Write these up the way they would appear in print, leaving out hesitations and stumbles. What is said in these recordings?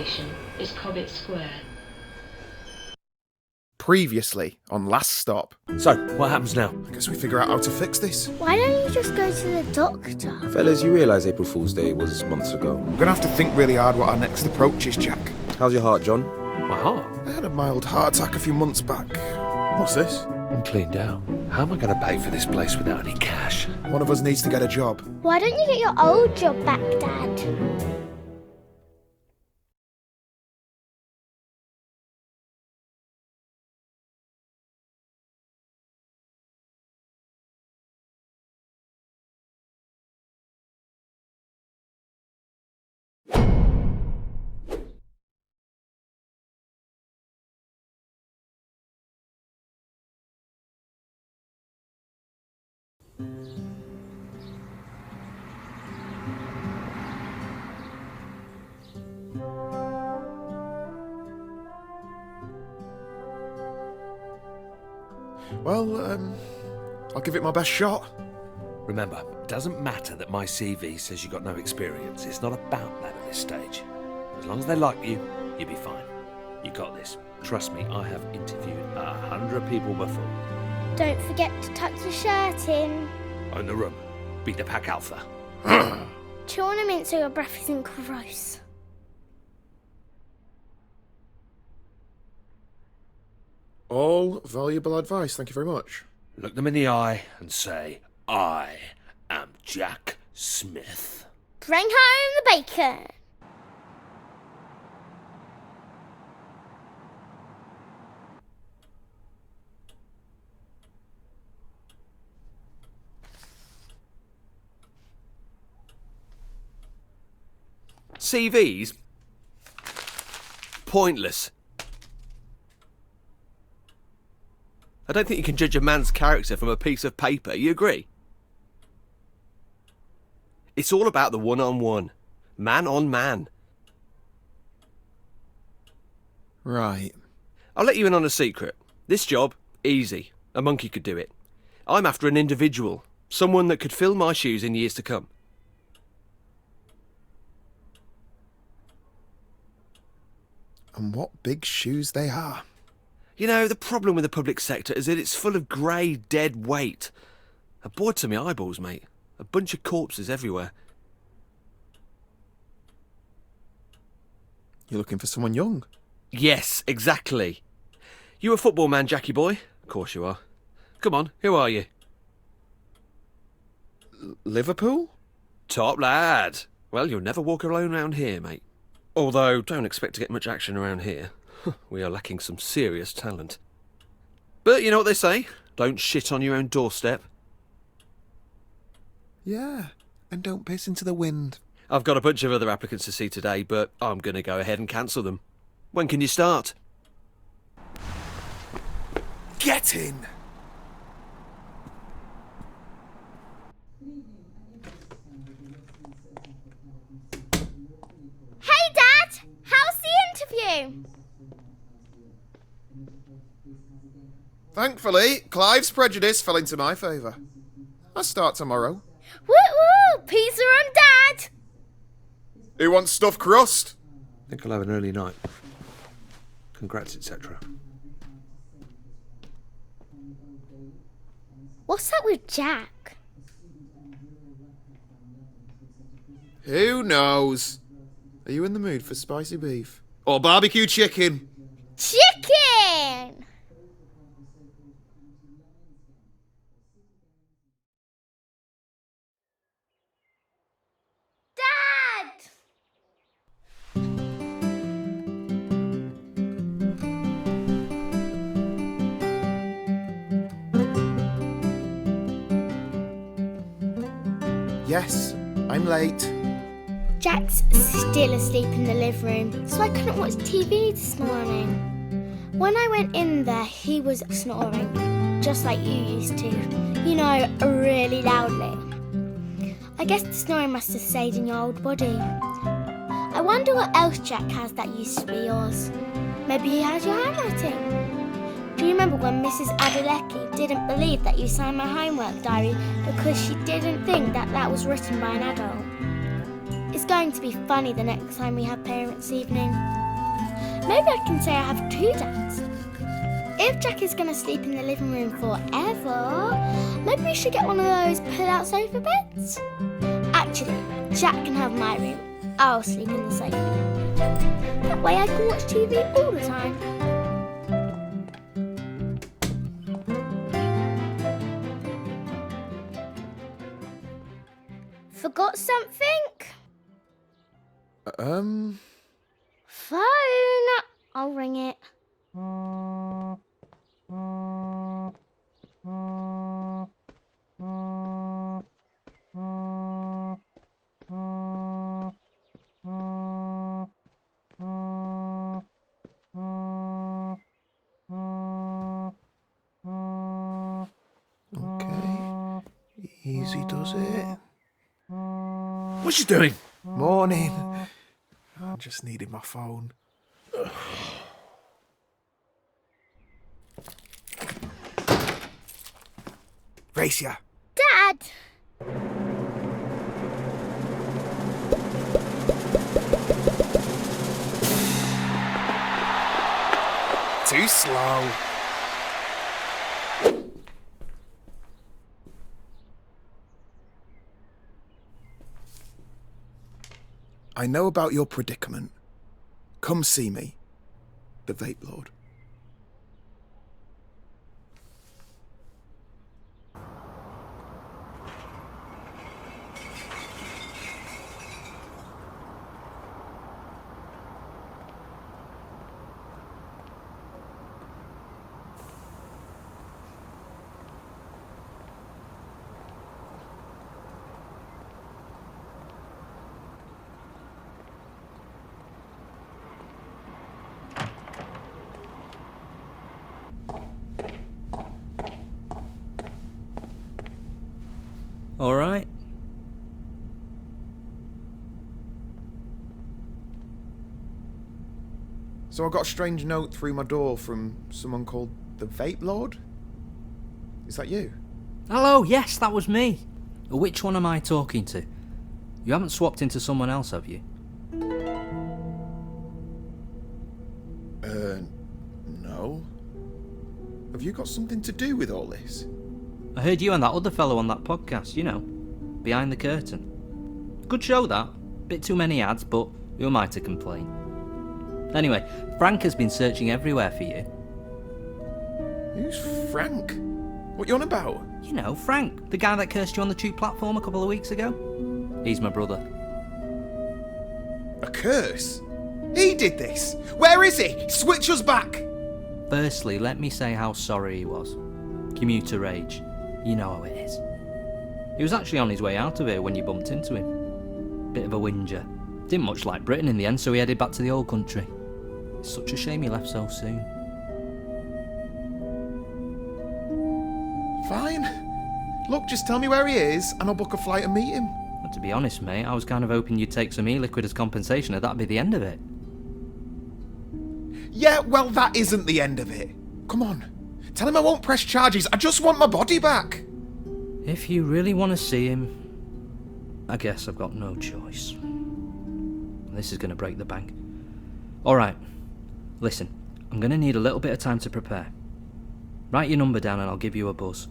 station is Cobbett Square. Previously on Last Stop. So, what happens now? I guess we figure out how to fix this. Why don't you just go to the doctor? Fellas, you realise April Fool's Day was months ago. We're gonna have to think really hard what our next approach is, Jack. How's your heart, John? My heart? I had a mild heart attack a few months back. What's this? I'm cleaned out. How am I going to pay for this place without any cash? One of us needs to get a job. Why don't you get your old job back, Dad? Well, I'll give it my best shot. Remember, it doesn't matter that my CV says you got no experience. It's not about that at this stage. As long as they like you, you'll be fine. You got this. Trust me, I have interviewed 100 people before. Don't forget to tuck your shirt in. Own the room. Beat the pack alpha. Chew on a mint so your breath isn't gross. All valuable advice, thank you very much. Look them in the eye and say, I am Jack Smith. Bring home the bacon. CVs? Pointless. I don't think you can judge a man's character from a piece of paper, you agree? It's all about the one-on-one. Man on man. Right. I'll let you in on a secret. This job, easy. A monkey could do it. I'm after an individual. Someone that could fill my shoes in years to come. And what big shoes they are. You know, the problem with the public sector is that it's full of grey, dead weight. A bored to my eyeballs, mate. A bunch of corpses everywhere. You're looking for someone young? Yes, exactly. You a football man, Jackie boy? Of course you are. Come on, who are you? Liverpool? Top lad. Well, you'll never walk alone around here, mate. Although, don't expect to get much action around here. We are lacking some serious talent. But you know what they say? Don't shit on your own doorstep. Yeah, and don't piss into the wind. I've got a bunch of other applicants to see today, but I'm going to go ahead and cancel them. When can you start? Get in! Hey, Dad! How's the interview? Thankfully, Clive's prejudice fell into my favour. I start tomorrow. Woo-woo! Pizza on Dad! Who wants stuffed crust? I think I'll have an early night. Congrats, etc. What's up with Jack? Who knows? Are you in the mood for spicy beef? Or barbecue chicken? Chicken! Dad! Yes, I'm late. Jack's still asleep in the living room, so I couldn't watch TV this morning. When I went in there, he was snoring, just like you used to. You know, really loudly. I guess the snoring must have stayed in your old body. I wonder what else Jack has that used to be yours. Maybe he has your handwriting. Do you remember when Mrs. Adelecki didn't believe that you signed my homework diary because she didn't think that that was written by an adult? It's going to be funny the next time we have parents' evening. Maybe I can say I have 2 dads. If Jack is going to sleep in the living room forever, maybe we should get one of those pull-out sofa beds. Actually, Jack can have my room. I'll sleep in the sofa. That way I can watch TV all the time. Forgot something? Phone. I'll ring it. Okay. Easy does it. What's she doing? Morning. I just needed my phone. Gracia. Dad! Too slow. I know about your predicament. Come see me, the Vape Lord. All right. So I got a strange note through my door from someone called the Vape Lord? Is that you? Hello, yes, that was me. Which one am I talking to? You haven't swapped into someone else, have you? No. Have you got something to do with all this? I heard you and that other fellow on that podcast, you know, Behind the Curtain. Good show, that. Bit too many ads, but who am I to complain? Anyway, Frank has been searching everywhere for you. Who's Frank? What you on about? You know, Frank, the guy that cursed you on the tube platform a couple of weeks ago. He's my brother. A curse? He did this! Where is he? Switch us back! Firstly, let me say how sorry he was. Commuter rage. You know how it is. He was actually on his way out of here when you bumped into him. Bit of a whinger. Didn't much like Britain in the end, so he headed back to the old country. It's such a shame he left so soon. Fine. Look, just tell me where he is, and I'll book a flight and meet him. But to be honest, mate, I was kind of hoping you'd take some e-liquid as compensation, and that'd be the end of it. Yeah, well, that isn't the end of it. Come on. Tell him I won't press charges. I just want my body back. If you really want to see him, I guess I've got no choice. This is going to break the bank. Alright, listen, I'm going to need a little bit of time to prepare. Write your number down and I'll give you a buzz.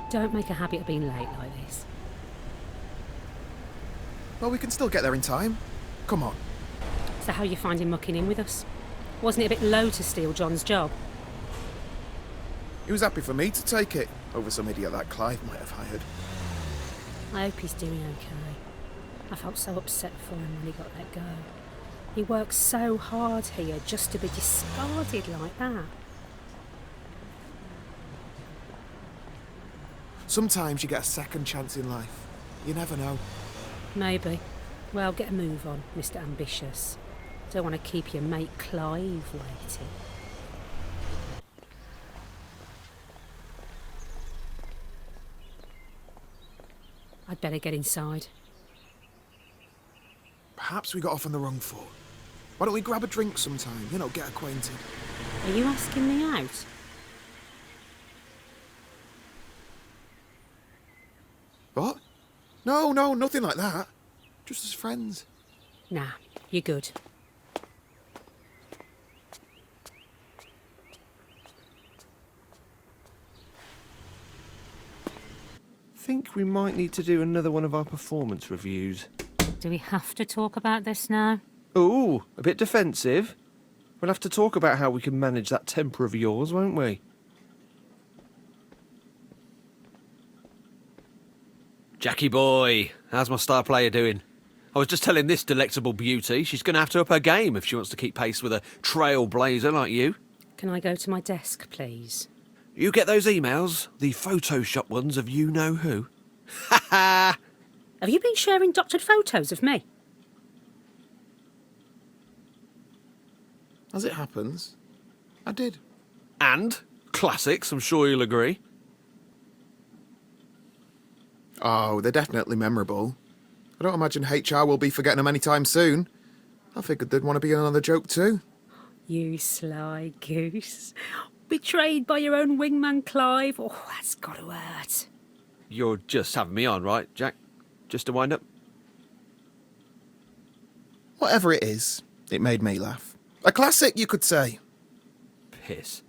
Don't make a habit of being late like this. Well, we can still get there in time. Come on. So how you finding mucking in with us? Wasn't it a bit low to steal John's job? He was happy for me to take it, over some idiot that Clive might have hired. I hope he's doing okay. I felt so upset for him when he got let go. He worked so hard here just to be discarded like that. Sometimes you get a second chance in life. You never know. Maybe. Well, get a move on, Mr. Ambitious. Don't want to keep your mate Clive waiting. I'd better get inside. Perhaps we got off on the wrong foot. Why don't we grab a drink sometime? You know, get acquainted. Are you asking me out? What? No, nothing like that. Just as friends. Nah, you're good. Think we might need to do another one of our performance reviews. Do we have to talk about this now? Ooh, a bit defensive. We'll have to talk about how we can manage that temper of yours, won't we? Jackie boy, how's my star player doing? I was just telling this delectable beauty she's going to have to up her game if she wants to keep pace with a trailblazer like you. Can I go to my desk, please? You get those emails? The Photoshop ones of you-know-who? Ha ha! Have you been sharing doctored photos of me? As it happens, I did. And classics, I'm sure you'll agree. Oh, they're definitely memorable. I don't imagine HR will be forgetting them anytime soon. I figured they'd want to be in on the joke too. You sly goose. Betrayed by your own wingman Clive. Oh, that's got to hurt. You're just having me on, right, Jack? Just to wind up? Whatever it is, it made me laugh. A classic, you could say. Piss.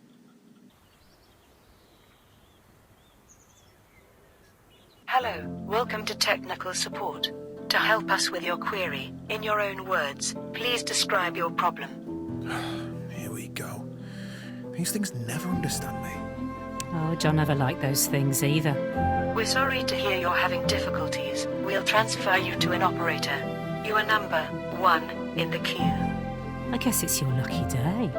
Hello, welcome to technical support. To help us with your query, in your own words, please describe your problem. Here we go. These things never understand me. Oh, John never liked those things either. We're sorry to hear you're having difficulties. We'll transfer you to an operator. You are number 1 in the queue. I guess it's your lucky day.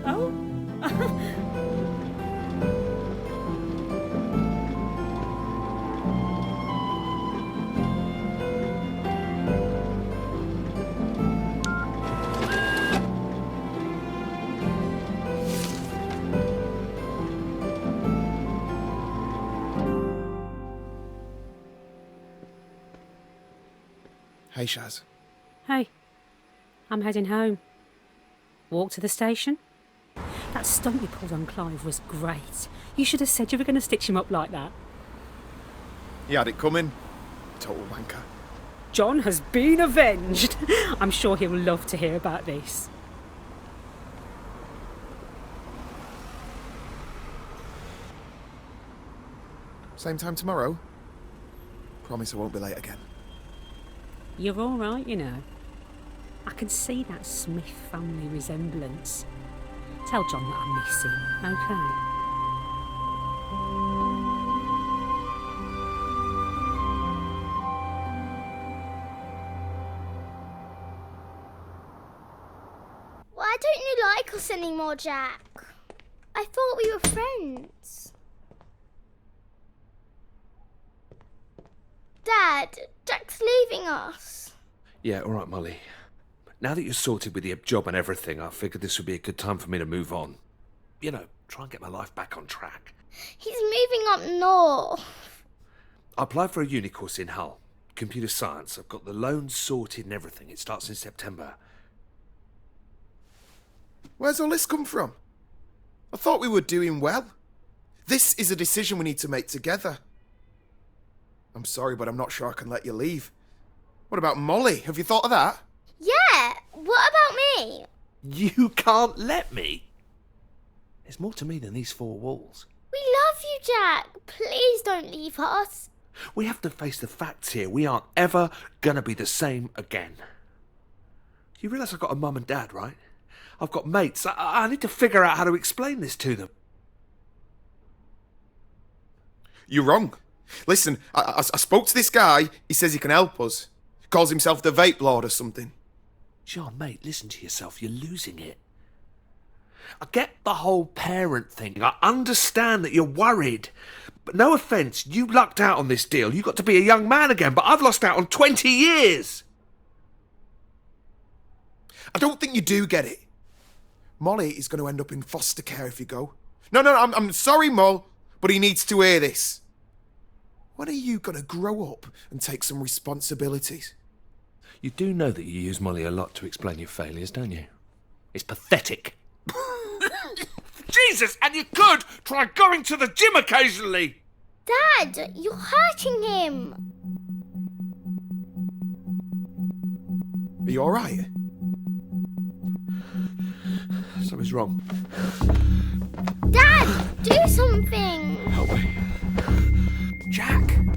Oh? Hey, Shaz. Hey, I'm heading home. Walk to the station? That stunt you pulled on Clive was great. You should have said you were going to stitch him up like that. He had it coming. Total wanker. John has been avenged. I'm sure he'll love to hear about this. Same time tomorrow? Promise I won't be late again. You're all right, you know. I can see that Smith family resemblance. Tell John that I miss him, okay? Why don't you like us anymore, Jack? I thought we were friends. Dad, Jack's leaving us. Yeah, all right, Molly. Now that you're sorted with your job and everything, I figured this would be a good time for me to move on. You know, try and get my life back on track. He's moving up north. I applied for a uni course in Hull. Computer science. I've got the loans sorted and everything. It starts in September. Where's all this come from? I thought we were doing well. This is a decision we need to make together. I'm sorry, but I'm not sure I can let you leave. What about Molly? Have you thought of that? Yeah, what about me? You can't let me. There's more to me than these four walls. We love you, Jack. Please don't leave us. We have to face the facts here. We aren't ever gonna be the same again. You realise I've got a mum and dad, right? I've got mates. I need to figure out how to explain this to them. You're wrong. Listen, I spoke to this guy. He says he can help us. Calls himself the Vape Lord or something. John, mate, listen to yourself. You're losing it. I get the whole parent thing. I understand that you're worried. But no offence, you lucked out on this deal. You got to be a young man again, but I've lost out on 20 years. I don't think you do get it. Molly is going to end up in foster care if you go. No, I'm sorry, Mol, but he needs to hear this. When are you going to grow up and take some responsibilities? You do know that you use Molly a lot to explain your failures, don't you? It's pathetic. Jesus, and you could try going to the gym occasionally. Dad, you're hurting him. Are you all right? Something's wrong. Dad, do something. Help me. Jack!